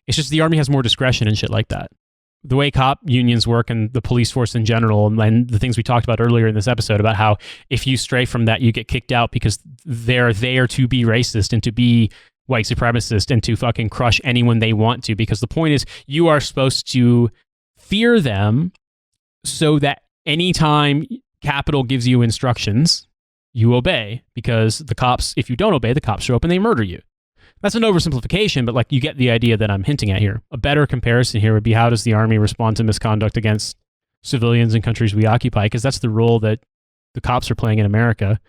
It's just the army has more discretion and shit like that. The way cop unions work and the police force in general, and the things we talked about earlier in this episode about how if you stray from that, you get kicked out because they're there to be racist and to be white supremacist and to fucking crush anyone they want to, because the point is you are supposed to fear them so that anytime Capitol gives you instructions, you obey, because the cops, if you don't obey, the cops show up and they murder you. That's an oversimplification, but like you get the idea that I'm hinting at here. A better comparison here would be, how does the army respond to misconduct against civilians in countries we occupy? Because that's the role that the cops are playing in America.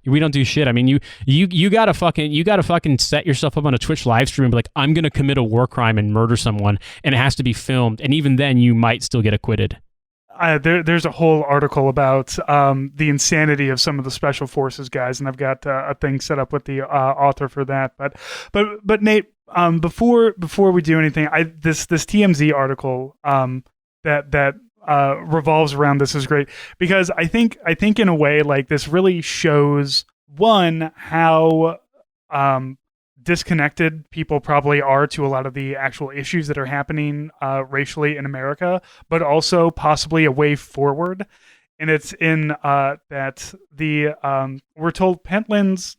We don't do shit. I mean, you gotta fucking set yourself up on a Twitch live stream and be like, I'm gonna commit a war crime and murder someone, and it has to be filmed, and even then you might still get acquitted.
There's a whole article about the insanity of some of the special forces guys, and I've got a thing set up with the author for that. But Nate, before we do anything, this TMZ article that revolves around this is great, because I think in a way, like, this really shows, one, how disconnected people probably are to a lot of the actual issues that are happening racially in America, but also possibly a way forward. And it's in that we're told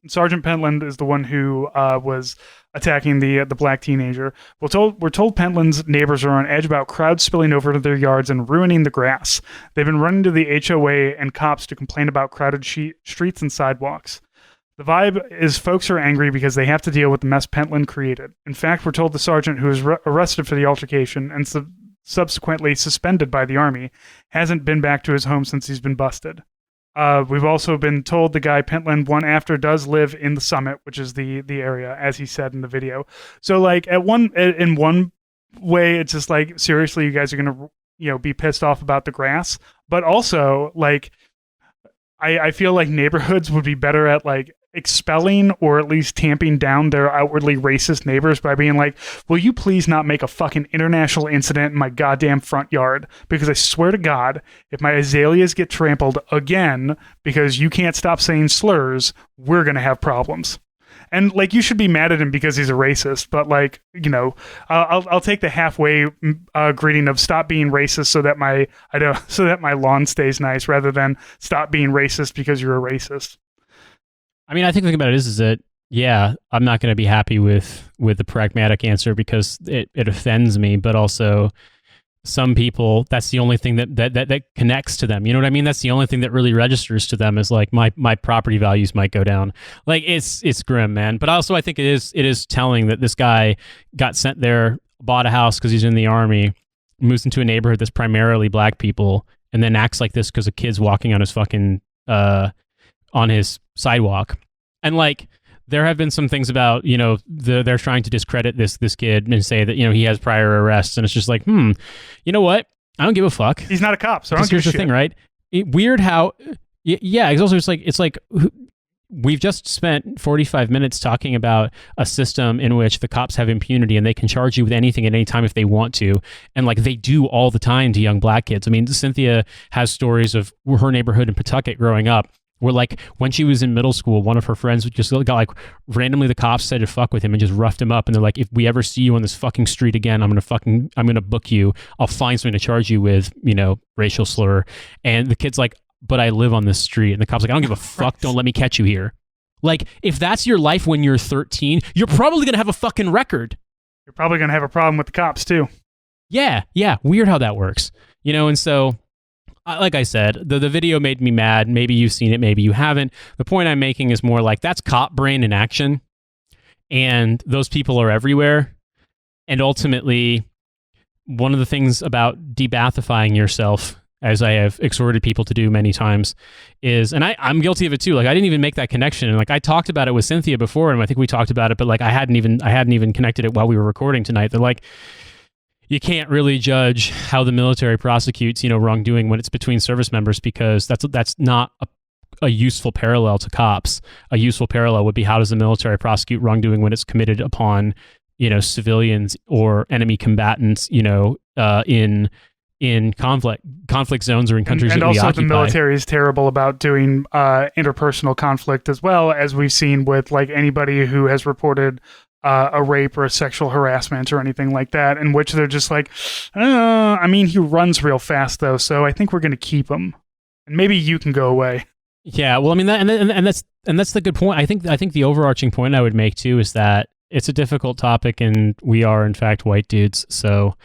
Sergeant Pentland is the one who was attacking the black teenager. We're told Pentland's neighbors are on edge about crowds spilling over to their yards and ruining the grass. They've been running to the HOA and cops to complain about crowded streets and sidewalks. The vibe is folks are angry because they have to deal with the mess Pentland created. In fact, we're told the sergeant who was arrested for the altercation and subsequently suspended by the army hasn't been back to his home since he's been busted. We've also been told the guy Pentland won after does live in the Summit, which is the area, as he said in the video. So, like, in one way, it's just like, seriously, you guys are gonna be pissed off about the grass, but also, like, I feel like neighborhoods would be better at, like, expelling or at least tamping down their outwardly racist neighbors by being like, will you please not make a fucking international incident in my goddamn front yard? Because I swear to God, if my azaleas get trampled again because you can't stop saying slurs, we're going to have problems. And, like, you should be mad at him because he's a racist, but, like, I'll take the halfway greeting of stop being racist so that my lawn stays nice, rather than stop being racist because you're a racist.
I mean, I think the thing about it is that, yeah, I'm not going to be happy with the pragmatic answer because it offends me, but also some people, that's the only thing that connects to them. You know what I mean? That's the only thing that really registers to them, is like my property values might go down. Like, it's grim, man. But also I think it is telling that this guy got sent there, bought a house because he's in the army, moves into a neighborhood that's primarily black people, and then acts like this because a kid's walking on his fucking on his sidewalk. And, like, there have been some things about, they're trying to discredit this kid and say that, he has prior arrests, and it's just like, you know what? I don't give a fuck.
He's not a cop, so I don't give a shit.
Here's the thing, right? Weird how, yeah, it's like we've just spent 45 minutes talking about a system in which the cops have impunity and they can charge you with anything at any time if they want to. And, like, they do all the time to young black kids. I mean, Cynthia has stories of her neighborhood in Pawtucket growing up, where, like, when she was in middle school, one of her friends just got, like, randomly the cops said to fuck with him and just roughed him up. And they're like, if we ever see you on this fucking street again, I'm going to book you. I'll find something to charge you with, racial slur. And the kid's like, but I live on this street. And the cop's like, I don't give a fuck. Don't let me catch you here. Like, if that's your life when you're 13, you're probably going to have a fucking record.
You're probably going to have a problem with the cops too.
Yeah. Weird how that works. And so, like I said, the video made me mad. Maybe you've seen it, maybe you haven't. The point I'm making is more like, that's cop brain in action, and those people are everywhere. And ultimately, one of the things about debathifying yourself, as I have exhorted people to do many times, is, and I'm guilty of it too. Like, I didn't even make that connection. And, like, I talked about it with Cynthia before, and I think we talked about it, but, like, I hadn't even connected it while we were recording tonight. They're like, you can't really judge how the military prosecutes, wrongdoing when it's between service members, because that's not a useful parallel to cops. A useful parallel would be, how does the military prosecute wrongdoing when it's committed upon, civilians or enemy combatants, in conflict zones or in countries that we occupy. And also, the
military is terrible about doing interpersonal conflict as well, as we've seen with, like, anybody who has reported a rape or a sexual harassment or anything like that, in which they're just like, I mean, he runs real fast though, so I think we're going to keep him, and maybe you can go away.
Yeah, well, I mean, that's the good point. I think the overarching point I would make too is that it's a difficult topic, and we are in fact white dudes. So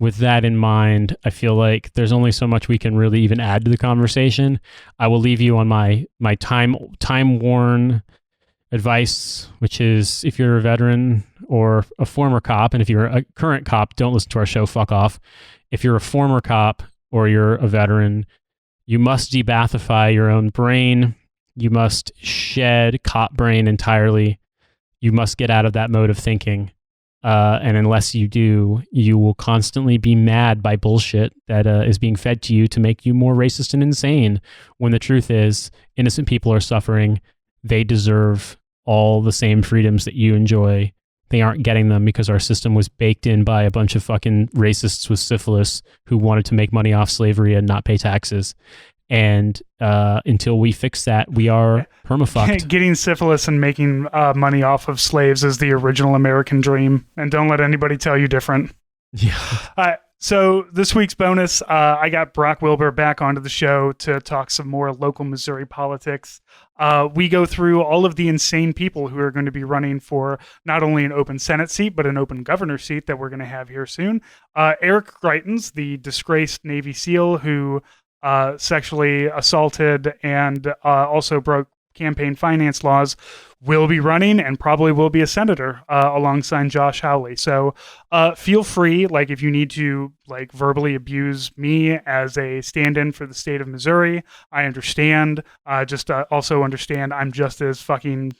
with that in mind, I feel like there's only so much we can really even add to the conversation. I will leave you on my time worn advice, which is if you're a veteran or a former cop, and if you're a current cop, don't listen to our show, fuck off. If you're a former cop or you're a veteran, you must debathify your own brain. You must shed cop brain entirely. You must get out of that mode of thinking. And unless you do, you will constantly be mad by bullshit that is being fed to you to make you more racist and insane, when the truth is innocent people are suffering. They deserve all the same freedoms that you enjoy. They aren't getting them because our system was baked in by a bunch of fucking racists with syphilis who wanted to make money off slavery and not pay taxes. And until we fix that, we are permafucked.
Getting syphilis and making money off of slaves is the original American dream, and don't let anybody tell you different.
Yeah.
So this week's bonus, I got Brock Wilbur back onto the show to talk some more local Missouri politics. We go through all of the insane people who are going to be running for not only an open Senate seat, but an open governor seat that we're going to have here soon. Eric Greitens, the disgraced Navy SEAL who sexually assaulted and also broke campaign finance laws, will be running and probably will be a senator alongside Josh Hawley. So feel free, like if you need to like verbally abuse me as a stand-in for the state of Missouri, I understand. Just also understand I'm just as fucking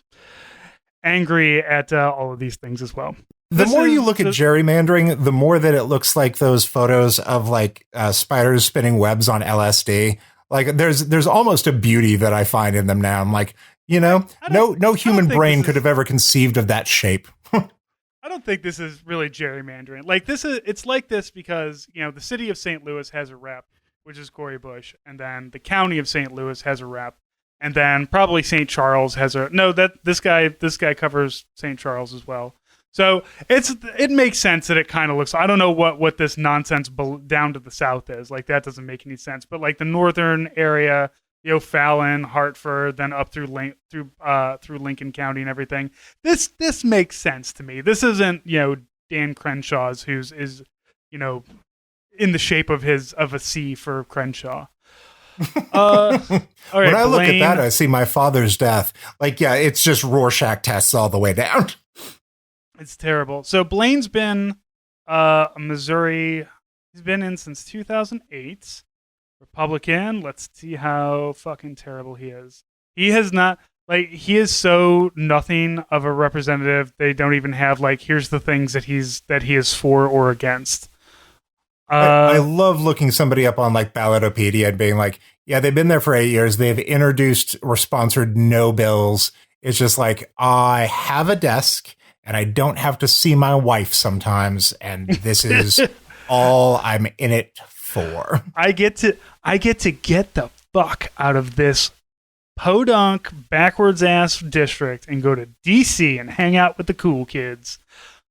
angry at all of these things as well.
The more you look at gerrymandering, the more that it looks like those photos of like spiders spinning webs on LSD. Like there's almost a beauty that I find in them now. I'm like, you know, no human brain could have ever conceived of that shape.
I don't think this is really gerrymandering. Like it's like this because, you know, the city of St. Louis has a rep, which is Cori Bush, and then the county of St. Louis has a rep, and then probably St. Charles has this guy covers St. Charles as well. So it makes sense that it kind of looks. I don't know what this nonsense down to the south is. Like that doesn't make any sense. But like the northern area, you know, Fallon, Hartford, then up through Lincoln County and everything. This makes sense to me. This isn't, you know, Dan Crenshaw's is you know, in the shape of a C for Crenshaw. All right,
when I look at that, I see my father's death. Like, yeah, it's just Rorschach tests all the way down.
It's terrible. So Blaine's been a Missouri. He's been in since 2008. Republican. Let's see how fucking terrible he is. He has not, like, he is so nothing of a representative. They don't even have, like, here's the things that he is for or against.
I love looking somebody up on like Ballotopedia and being like, yeah, they've been there for 8 years. They've introduced or sponsored no bills. It's just like, I have a desk and I don't have to see my wife sometimes. And this is all I'm in it for. I get to
get the fuck out of this podunk backwards ass district and go to DC and hang out with the cool kids.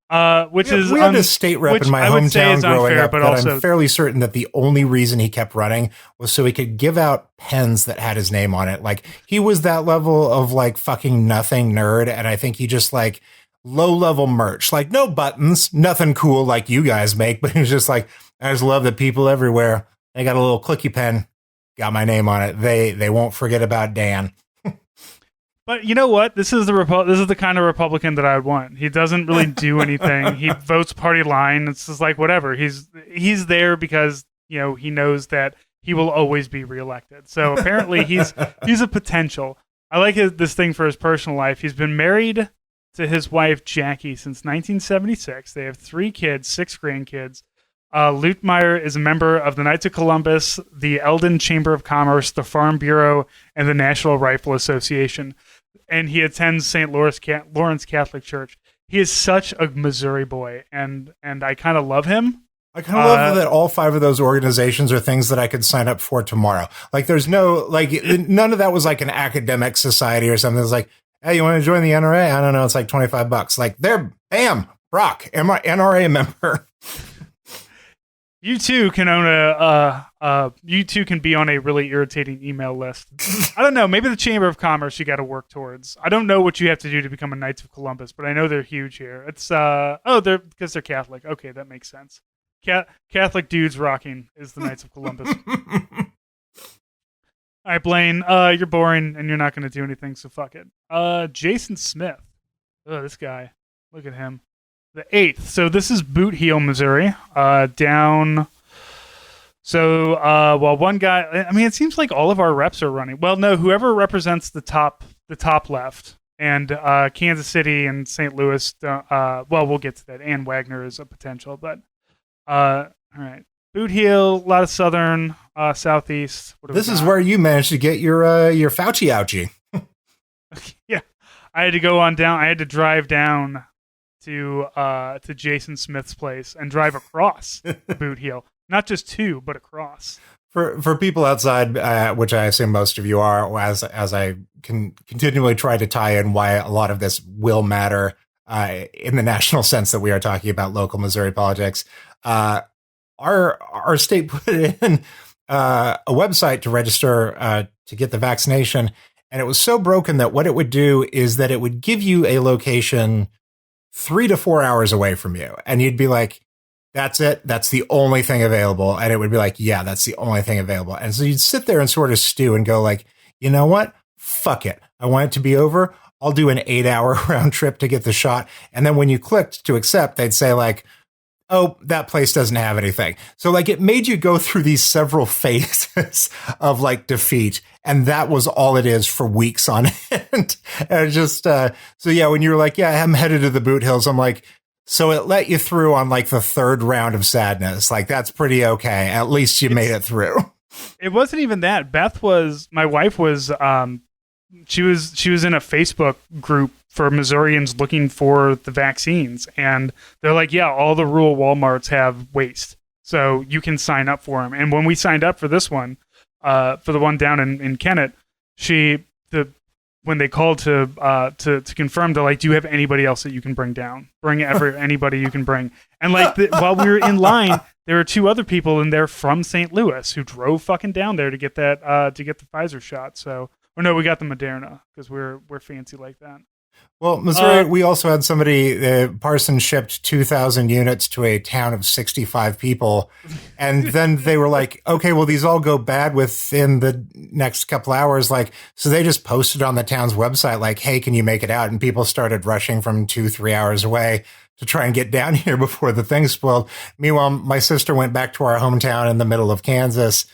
We had a state rep in my hometown growing up,
but also, I'm fairly certain that the only reason he kept running was so he could give out pens that had his name on it. Like, he was that level of like fucking nothing nerd, and I think he just like low level merch, like no buttons, nothing cool like you guys make, but he was just like, I just love the people everywhere. They got a little clicky pen, got my name on it. They won't forget about Dan.
But you know what? This is the kind of Republican that I would want. He doesn't really do anything. He votes party line. It's just like whatever. He's there because, you know, he knows that he will always be reelected. So apparently he's a potential. I like this thing for his personal life. He's been married to his wife Jackie since 1976. They have 3 kids, 6 grandkids. Lutemeyer is a member of the Knights of Columbus, the Eldon Chamber of Commerce, the Farm Bureau, and the National Rifle Association. And he attends St. Lawrence Catholic Church. He is such a Missouri boy, and I kind of love him.
I kind of love that all 5 of those organizations are things that I could sign up for tomorrow. Like, there's none of that was like an academic society or something. It's like, hey, you want to join the NRA? I don't know. It's like $25. Like, there, bam, Brock, NRA member.
You too can own you too can be on a really irritating email list. I don't know. Maybe the Chamber of Commerce you got to work towards. I don't know what you have to do to become a Knights of Columbus, but I know they're huge here. It's they're because they're Catholic. Okay, that makes sense. Catholic dudes rocking is the Knights of Columbus. All right, Blaine. You're boring and you're not going to do anything, so fuck it. Jason Smith. Oh, this guy. Look at him. The 8th. So this is Boot Heel, Missouri. Down. So well, one guy. I mean, it seems like all of our reps are running. Well, no, whoever represents the top left, and Kansas City and St. Louis. Well, we'll get to that. And Wagner is a potential, but all right. Boot Heel, a lot of southern, southeast.
This is where you managed to get your Fauci ouchie.
Yeah, I had to go on down. I had to drive down to Jason Smith's place and drive across Boot Heel, not just to, but across.
For people outside, which I assume most of you are, as I can continually try to tie in why a lot of this will matter in the national sense that we are talking about local Missouri politics. Our state put in a website to register to get the vaccination, and it was so broken that what it would do is that it would give you a location 3 to 4 hours away from you. And you'd be like, that's it. That's the only thing available. And it would be like, yeah, that's the only thing available. And so you'd sit there and sort of stew and go like, you know what? Fuck it. I want it to be over. I'll do an 8-hour round trip to get the shot. And then when you clicked to accept, they'd say like, oh, that place doesn't have anything. So like it made you go through these several phases of like defeat. And that was all it is for weeks on end. And just, so yeah, when you were like, yeah, I'm headed to the Boot Hills, I'm like, so it let you through on like the 3rd round of sadness. Like that's pretty okay. At least you made it through.
It wasn't even that. My wife was, she was in a Facebook group for Missourians looking for the vaccines, and they're like, yeah, all the rural Walmarts have waste, so you can sign up for them. And when we signed up for this one, for the one down in Kennett, when they called to confirm, they're like, do you have anybody else that you can bring down? Bring anybody you can bring. And like while we were in line, there were 2 other people in there from St. Louis who drove fucking down there to get that to get the Pfizer shot. So, or no, we got the Moderna because we're fancy like that.
Well, Missouri, we also had somebody, Parsons shipped 2,000 units to a town of 65 people. And then they were like, okay, well, these all go bad within the next couple hours. Like, so they just posted on the town's website, like, hey, can you make it out? And people started rushing from 2-3 hours away to try and get down here before the thing spoiled. Meanwhile, my sister went back to our hometown in the middle of Kansas.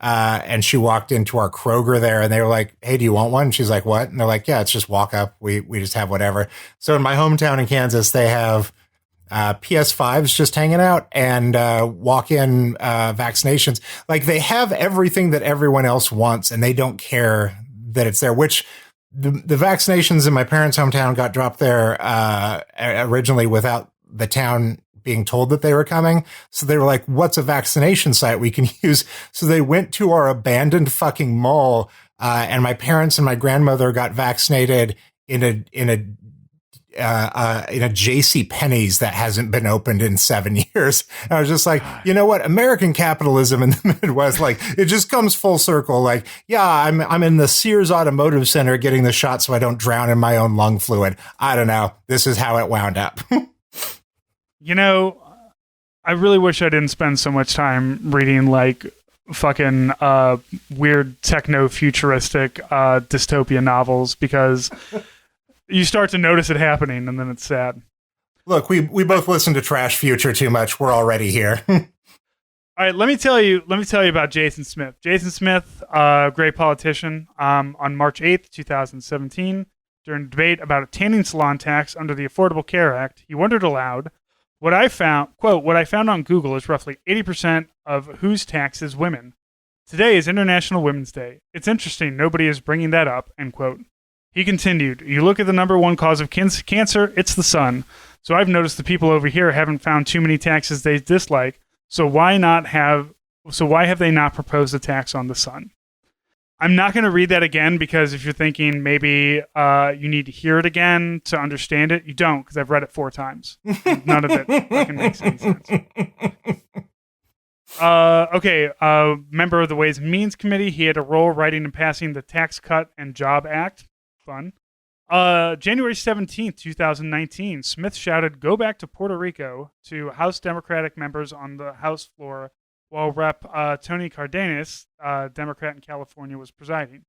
And she walked into our Kroger there and they were like, hey, do you want one? And she's like, what? And they're like, yeah, it's just walk up. We just have whatever. So in my hometown in Kansas, they have PS5s just hanging out and walk-in vaccinations. Like they have everything that everyone else wants and they don't care that it's there, which the vaccinations in my parents' hometown got dropped there originally without the town being told that they were coming. So they were like, what's a vaccination site we can use? So they went to our abandoned fucking mall. And my parents and my grandmother got vaccinated in a JC Penney's that hasn't been opened in 7 years. And I was just like, you know what? American capitalism in the Midwest, like it just comes full circle. Like, yeah, I'm in the Sears Automotive Center getting the shot so I don't drown in my own lung fluid. I don't know. This is how it wound up.
You know, I really wish I didn't spend so much time reading like fucking weird techno-futuristic dystopia novels because you start to notice it happening and then it's sad.
Look, we both listen to Trash Future too much. We're already here.
All right, let me tell you about Jason Smith. Jason Smith, great politician. On March 8th, 2017, during a debate about a tanning salon tax under the Affordable Care Act, he wondered aloud, what I found on Google is roughly 80% of whose tax is women. Today is International Women's Day. It's interesting nobody is bringing that up, end quote. He continued, you look at the number 1 cause of cancer, it's the sun. So I've noticed the people over here haven't found too many taxes they dislike, so why have they not proposed a tax on the sun? I'm not going to read that again because if you're thinking maybe you need to hear it again to understand it, you don't because I've read it 4 times. None of it fucking makes any sense. Okay, member of the Ways and Means Committee. He had a role writing and passing the Tax Cut and Job Act. Fun. January 17th, 2019, Smith shouted, "Go back to Puerto Rico," to House Democratic members on the House floor while Rep. Tony Cardenas, Democrat in California, was presiding.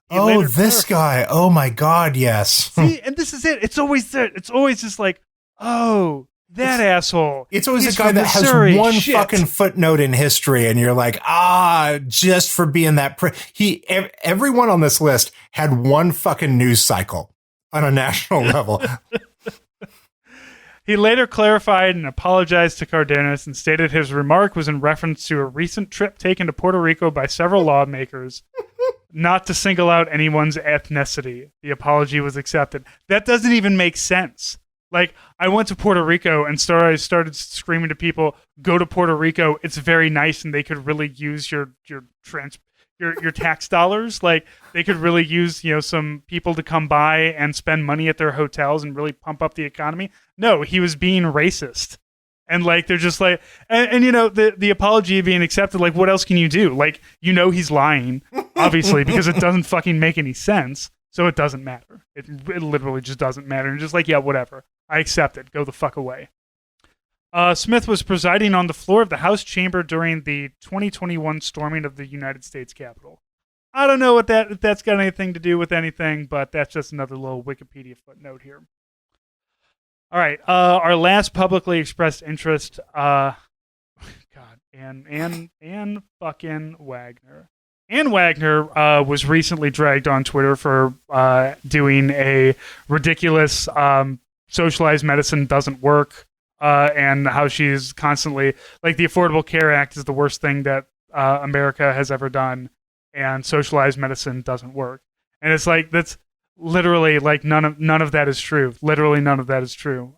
Oh, this guy. Oh, my God, yes.
See, and this is it. It's always there. It's always just like, oh, that asshole.
It's always
He's
a guy
from
that has
Missouri.
one
Shit.
fucking footnote in history, and you're like, just for being that. Everyone on this list had one fucking news cycle on a national level.
He later clarified and apologized to Cardenas and stated his remark was in reference to a recent trip taken to Puerto Rico by several lawmakers, not to single out anyone's ethnicity. The apology was accepted. That doesn't even make sense. Like, I went to Puerto Rico and started screaming to people, "Go to Puerto Rico. It's very nice, and they could really use your tax dollars. Like, they could really use, some people to come by and spend money at their hotels and really pump up the economy." No, he was being racist. And like, they're just like, and the apology being accepted, like, what else can you do? Like, he's lying, obviously, because it doesn't fucking make any sense. So it doesn't matter. It literally just doesn't matter. And just like, yeah, whatever. I accept it. Go the fuck away. Smith was presiding on the floor of the House chamber during the 2021 storming of the United States Capitol. I don't know if that's got anything to do with anything, but that's just another little Wikipedia footnote here. All right, our last publicly expressed interest, God, Ann fucking Wagner. Ann Wagner was recently dragged on Twitter for doing a ridiculous socialized medicine doesn't work, and how she's constantly, like, the Affordable Care Act is the worst thing that America has ever done, and socialized medicine doesn't work. And it's like, that's literally, like, none of that is true. Literally none of that is true.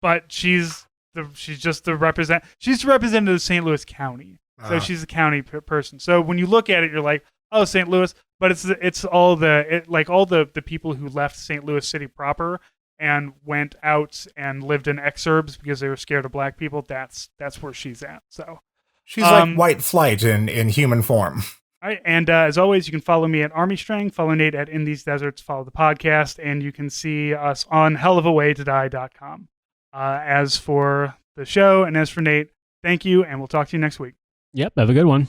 But she's the representative of St. Louis County. So she's a county person. So when you look at it, you're like, oh, St. Louis, but it's all the people who left St. Louis City proper and went out and lived in exurbs because they were scared of black people. That's where she's at. So
she's like white flight in human form.
All right, and as always, you can follow me at Army Strang, follow Nate at In These Deserts, follow the podcast, and you can see us on hellofawaytodie.com. As for the show and as for Nate, thank you, and we'll talk to you next week.
Yep, have a good one.